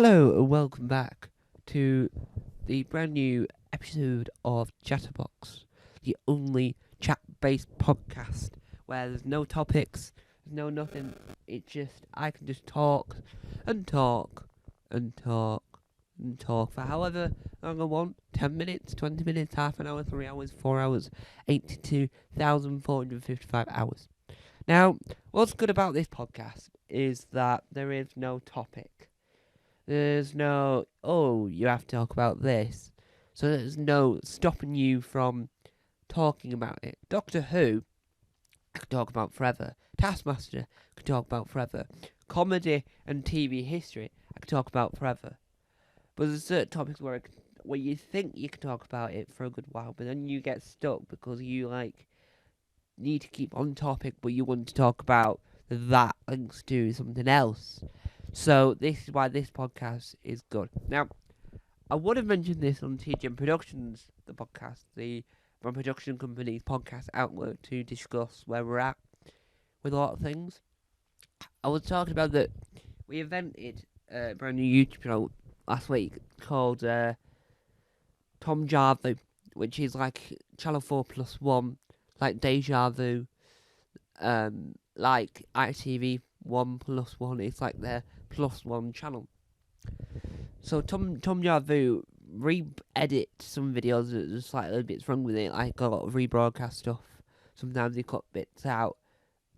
Hello and welcome back to the brand new episode of Chatterbox, the only chat-based podcast where there's no topics, there's no nothing. I can just talk and talk and talk and talk for however long I want. 10 minutes, 20 minutes, half an hour, 3 hours, 4 hours, 82,455 hours. Now, what's good about this podcast is that there is no topic. There's no, you have to talk about this. So there's no stopping you from talking about it. Doctor Who, I could talk about forever. Taskmaster, I could talk about forever. Comedy and TV history, I could talk about forever. But there's certain topics where you think you can talk about it for a good while, but then you get stuck because you need to keep on topic, but you want to talk about that links to something else. So this is why this podcast is good. Now, I would have mentioned this on TGM Productions, the podcast, my production company's podcast outlet, to discuss where we're at with a lot of things. I was talking about that we invented a brand new YouTube channel last week called Tom Jarvu, which is like Channel 4 plus 1, like Deja Vu, like ITV 1 plus 1. It's like their plus 1 channel. So Tom Jarvu re-edit some videos that there's slightly bits wrong with it, like a lot of rebroadcast stuff. Sometimes they cut bits out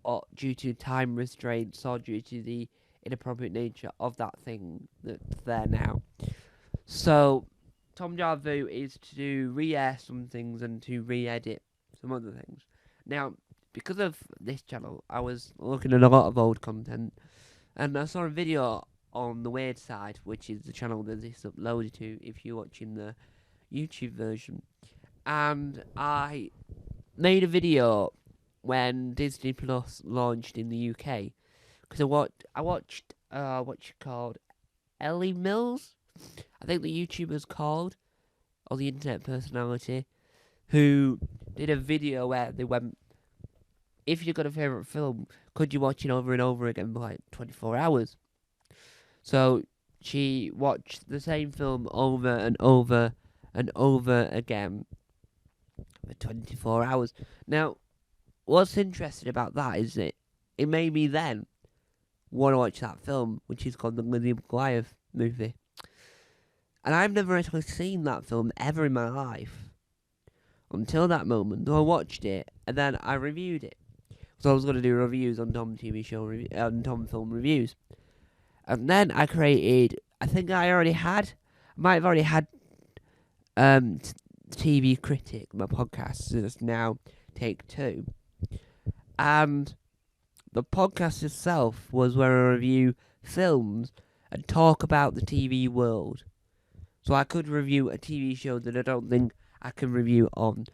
or due to time restraints or due to the inappropriate nature of that thing that's there now. So Tom Jarvu is to re-air some things and to re-edit some other things. Now, because of this channel, I was looking at a lot of old content, and I saw a video on the Weird Side, which is the channel that this is uploaded to if you're watching the YouTube version. And I made a video when Disney Plus launched in the UK, because I watched what's it called, Ellie Mills, I think the YouTuber's called, or the internet personality, who did a video where they went, if you've got a favourite film, could you watch it over and over again for like 24 hours? So she watched the same film over and over and over again for 24 hours. Now, what's interesting about that is that it made me then want to watch that film, which is called the Lizzie McGuire movie. And I've never actually seen that film ever in my life until that moment. So I watched it and then I reviewed it. So I was going to do reviews on Tom TV show Tom film reviews. And then I created, I might have already had TV Critic, my podcast, so it's now Take Two. And the podcast itself was where I review films and talk about the TV world. So I could review a TV show that I don't think I can review on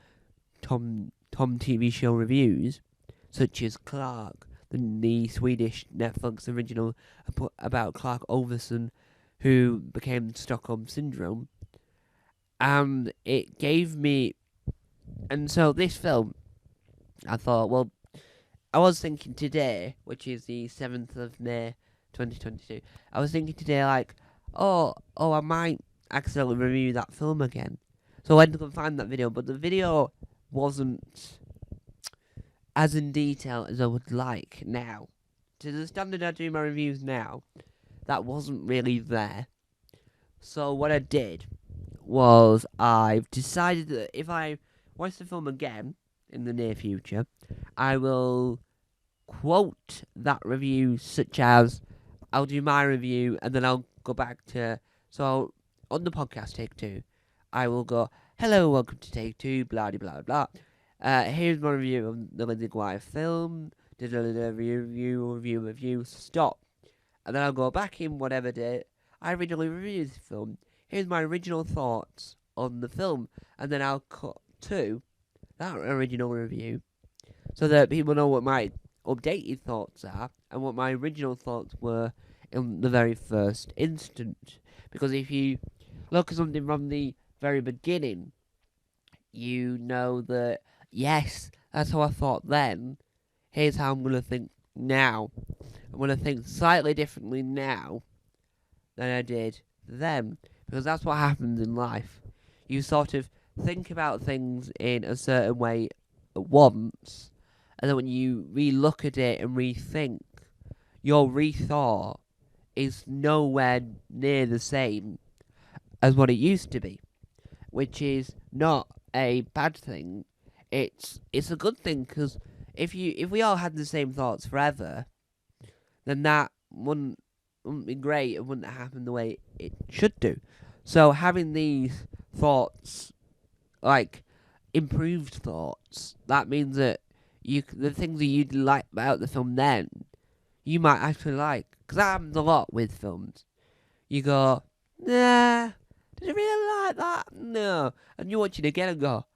Tom TV show reviews, such as Clark, the Swedish Netflix original about Clark Olofsson, who became Stockholm Syndrome. And it gave me... And so this film, I thought, well, I was thinking today, which is the 7th of May, 2022, I was thinking today, like, I might accidentally review that film again. So I went to go find that video, but the video wasn't as in detail as I would like now. To the standard I do my reviews now, that wasn't really there. So what I did was I've decided that if I watch the film again in the near future, I will quote that review, such as I'll do my review and then I'll go back to... So on the podcast Take Two, I will go, hello, welcome to Take Two, blah, blah, blah, blah. Here's my review of the Lizzie McGuire film. Review, stop. And then I'll go back in whatever day I originally reviewed this film. Here's my original thoughts on the film. And then I'll cut to that original review so that people know what my updated thoughts are and what my original thoughts were in the very first instant. Because if you look at something from the very beginning, you know that, yes, that's how I thought then. Here's how I'm going to think now. I'm going to think slightly differently now than I did then. Because that's what happens in life. You sort of think about things in a certain way at once, and then when you re-look at it and rethink, your rethought is nowhere near the same as what it used to be, which is not a bad thing. It's a good thing, because if we all had the same thoughts forever, then that wouldn't be great. It wouldn't happen the way it should do. So having these thoughts, like improved thoughts, that means that the things that you like about the film then, you might actually like. Because that happens a lot with films. You go, nah, did I really like that? No. And you watch it again and go,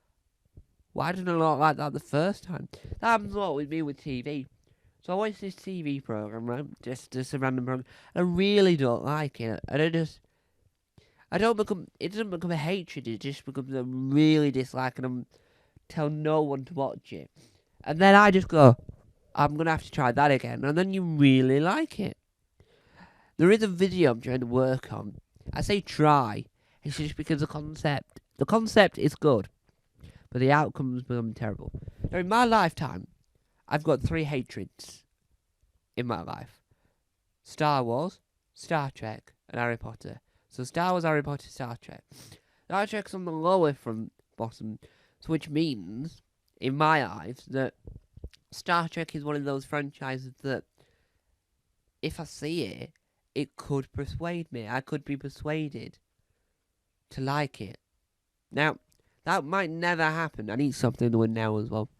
why didn't I not like that the first time? That happens a lot with me with TV. So I watch this TV program, right? Just a random program. I really don't like it. It doesn't become a hatred. It just becomes a really dislike, and I'm tell no one to watch it. And then I just go, I'm gonna have to try that again. And then you really like it. There is a video I'm trying to work on. I say try. It's just because the concept is good, but the outcomes become terrible. Now, in my lifetime, I've got 3 hatreds in my life: Star Wars, Star Trek, and Harry Potter. So Star Wars, Harry Potter, Star Trek. Star Trek's on the lower from bottom, so which means, in my eyes, that Star Trek is one of those franchises that, if I see it, it could persuade me. I could be persuaded to like it. Now, that might never happen. I need something to win now as well.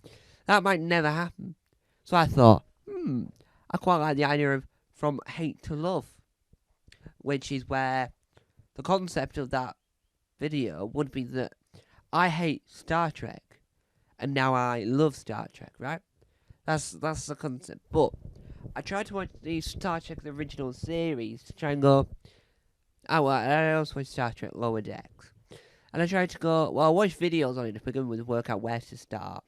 That might never happen. So I thought, I quite like the idea of from hate to love, which is where the concept of that video would be that I hate Star Trek, and now I love Star Trek, right? That's the concept. But I tried to watch the Star Trek the original series to try and go, I also watch Star Trek Lower Decks. And I tried to go, I watched videos on it to begin with to work out where to start.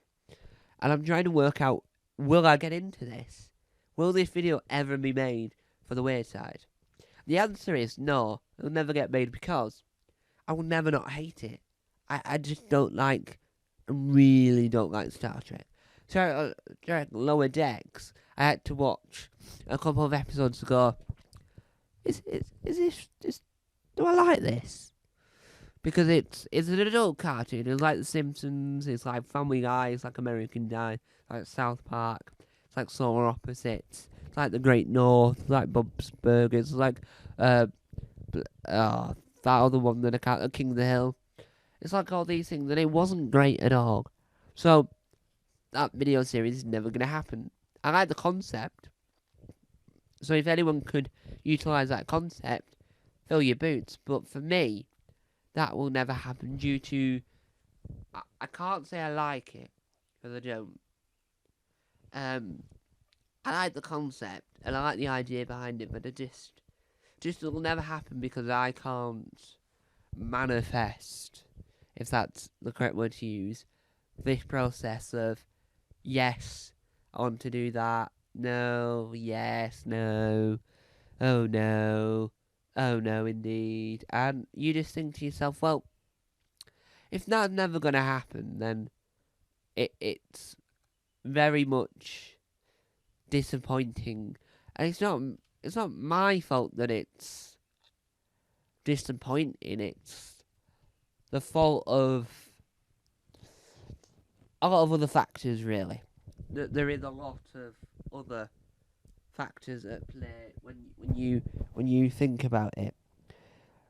And I'm trying to work out, will I get into this? Will this video ever be made for the Weird Side? The answer is no, it'll never get made, because I will never not hate it. I just don't like, really don't like Star Trek. Star Trek Lower Decks, I had to watch a couple of episodes ago. Is this, do I like this? Because it's an adult cartoon. It's like The Simpsons, it's like Family Guy, it's like American Dad, like South Park, it's like Solar Opposites, it's like The Great North, it's like Bob's Burgers, it's like that other one that I can't, King of the Hill. It's like all these things, and it wasn't great at all. So that video series is never going to happen. I like the concept. So if anyone could utilise that concept, fill your boots. But for me, that will never happen due to... I can't say I like it, because I don't. I like the concept, and I like the idea behind it, but it just will never happen because I can't manifest, if that's the correct word to use, this process of, yes, I want to do that, no, yes, no, oh no, indeed. And you just think to yourself, well, if that's never going to happen, then it's very much disappointing. And it's not my fault that it's disappointing, it's the fault of a lot of other factors, really. There is a lot of other factors at play when you think about it.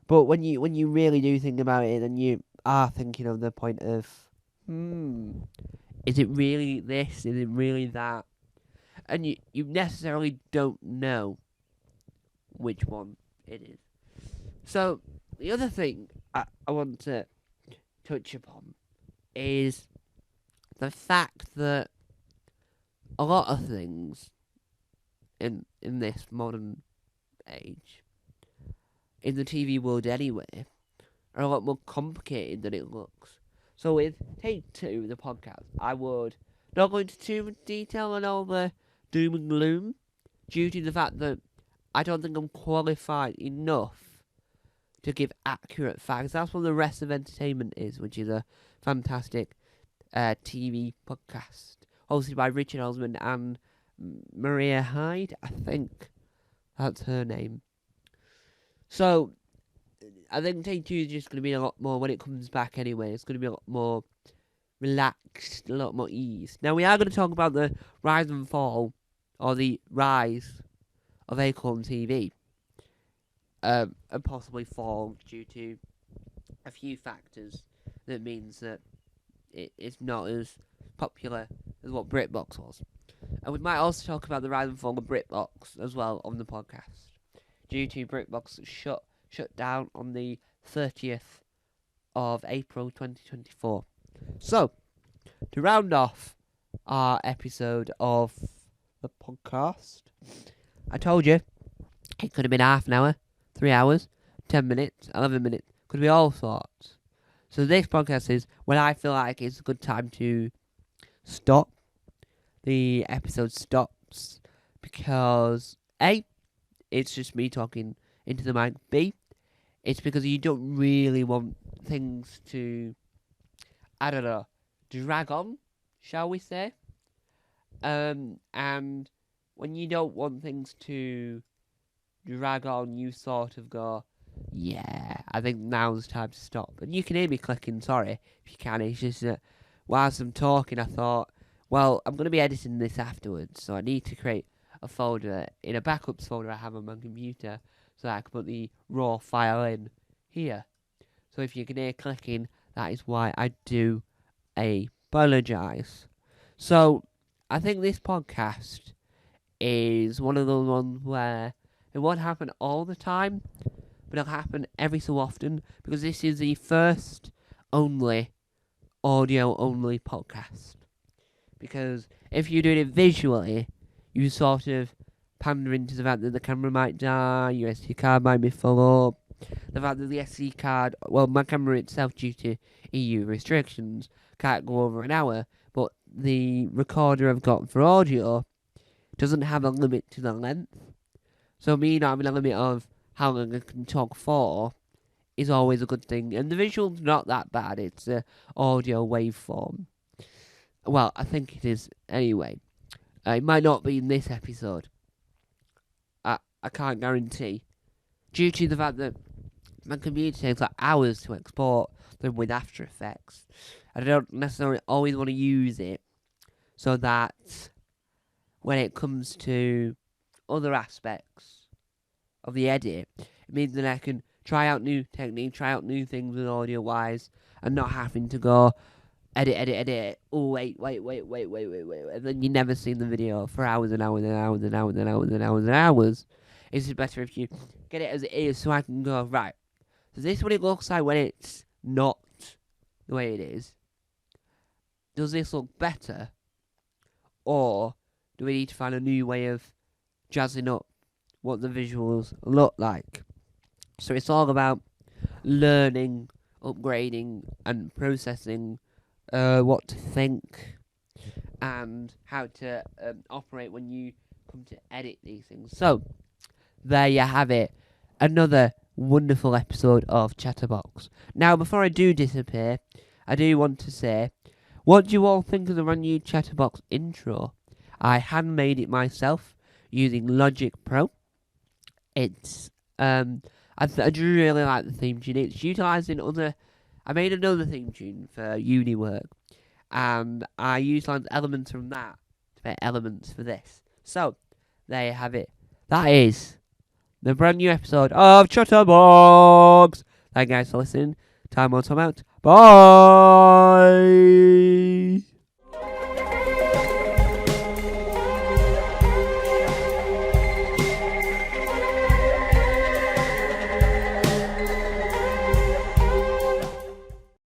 But when you really do think about it, then you are thinking of the point of, is it really this? Is it really that? And you necessarily don't know which one it is. So the other thing I want to touch upon is the fact that a lot of things in this modern age, in the TV world anyway, are a lot more complicated than it looks. So with Take 2, the podcast, I would not go into too much detail on all the doom and gloom, due to the fact that I don't think I'm qualified enough to give accurate facts. That's what the rest of entertainment is, which is a fantastic TV podcast hosted by Richard Osman and Maria Hyde. I think that's her name. So I think Take 2 is just going to be a lot more when it comes back anyway. It's going to be a lot more relaxed, a lot more ease. Now we are going to talk about the rise and fall, or the rise of Acorn TV. And possibly fall due to a few factors that means that it's not as popular as what BritBox was. And we might also talk about the rise and fall of BritBox as well on the podcast, due to BritBox shut down on the 30th of April 2024. So, to round off our episode of the podcast, I told you it could have been half an hour, 3 hours, 10 minutes, 11 minutes. Could be all sorts. So this podcast is when I feel like it's a good time to stop. The episode stops because A, it's just me talking into the mic. B, it's because you don't really want things to, I don't know, drag on, shall we say. And when you don't want things to drag on, you sort of go, yeah, I think now's the time to stop. And you can hear me clicking, sorry if you can. It's just that whilst I'm talking, I thought, well, I'm going to be editing this afterwards, so I need to create a folder in a backups folder I have on my computer so that I can put the raw file in here. So if you can hear clicking, that is why I do apologise. So I think this podcast is one of those ones where it won't happen all the time, but it'll happen every so often, because this is the first only audio-only podcast. Because if you're doing it visually, you sort of pander into the fact that the camera might die, your SD card might be full up, the fact that the SD card, well, my camera itself, due to EU restrictions, can't go over an hour, but the recorder I've got for audio doesn't have a limit to the length. So me not having a limit of how long I can talk for is always a good thing. And the visual's not that bad. It's an audio waveform. Well, I think it is anyway. It might not be in this episode. I can't guarantee. Due to the fact that my computer takes like hours to export them with After Effects. I don't necessarily always want to use it, so that when it comes to other aspects of the edit, it means that I can try out new techniques, try out new things with audio-wise, and not having to go edit. Oh, wait. And then you never see the video for hours and hours and hours and hours and hours and hours and hours. It's just better if you get it as it is, so I can go, right, so this is what it looks like when it's not the way it is. Does this look better? Or do we need to find a new way of jazzing up what the visuals look like? So it's all about learning, upgrading, and processing what to think and how to operate when you come to edit these things. So there you have it, another wonderful episode of Chatterbox. Now, before I do disappear, I do want to say, what do you all think of the brand new Chatterbox intro? I handmade it myself using Logic Pro. It's I do really like the theme tune. It's utilising other. I made another theme tune for uni work, and I utilised elements from that to make elements for this. So there you have it. That is the brand new episode of Chatterbox. Thank you guys for listening. Time on, time out. Bye.